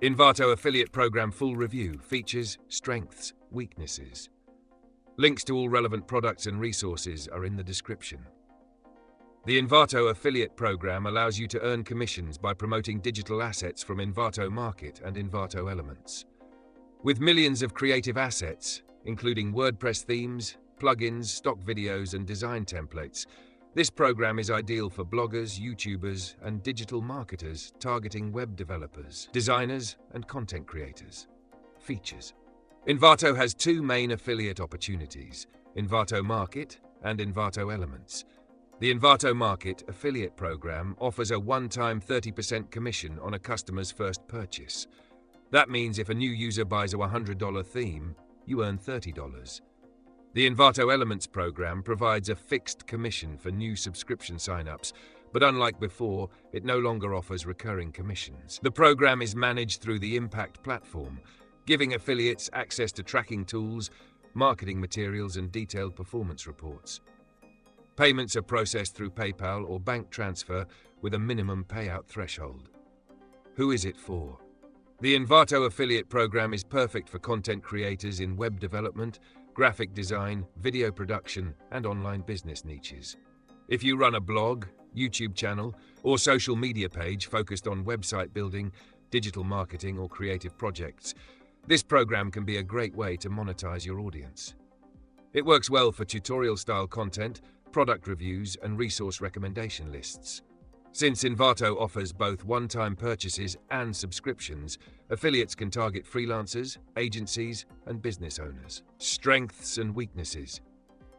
Envato Affiliate Program Full Review: Features, Strengths, Weaknesses. Links to all relevant products and resources are in the description. The Envato Affiliate Program allows you to earn commissions by promoting digital assets from Envato Market and Envato Elements. With millions of creative assets, including WordPress themes, plugins, stock videos, and design templates, this program is ideal for bloggers, YouTubers, and digital marketers targeting web developers, designers, and content creators. Features. Envato has two main affiliate opportunities: Envato Market and Envato Elements. The Envato Market affiliate program offers a one-time 30% commission on a customer's first purchase. That means if a new user buys a $100 theme, you earn $30. The Envato Elements program provides a fixed commission for new subscription signups, but unlike before, it no longer offers recurring commissions. The program is managed through the Impact platform, giving affiliates access to tracking tools, marketing materials, and detailed performance reports. Payments are processed through PayPal or bank transfer with a minimum payout threshold. Who is it for? The Envato Affiliate Program is perfect for content creators in web development, graphic design, video production, and online business niches. If you run a blog, YouTube channel, or social media page focused on website building, digital marketing, or creative projects, this program can be a great way to monetize your audience. It works well for tutorial-style content, product reviews, and resource recommendation lists. Since Envato offers both one-time purchases and subscriptions, affiliates can target freelancers, agencies, and business owners. Strengths and weaknesses.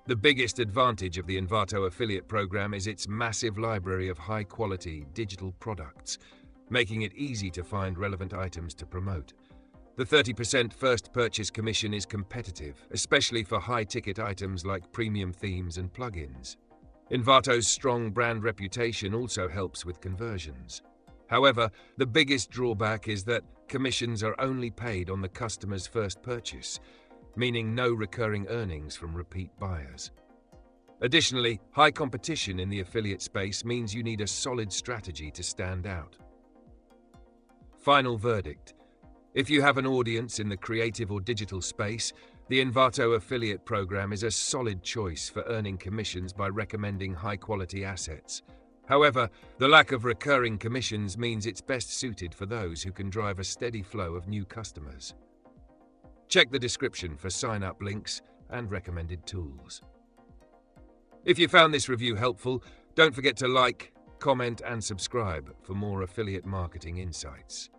The biggest advantage of the Envato affiliate program is its massive library of high-quality digital products, making it easy to find relevant items to promote. The 30% first purchase commission is competitive, especially for high-ticket items like premium themes and plugins. Envato's strong brand reputation also helps with conversions. However, the biggest drawback is that commissions are only paid on the customer's first purchase, meaning no recurring earnings from repeat buyers. Additionally, high competition in the affiliate space means you need a solid strategy to stand out. Final verdict. If you have an audience in the creative or digital space, the Envato affiliate program is a solid choice for earning commissions by recommending high-quality assets. However, the lack of recurring commissions means it's best suited for those who can drive a steady flow of new customers. Check the description for sign-up links and recommended tools. If you found this review helpful, don't forget to like, comment, and subscribe for more affiliate marketing insights.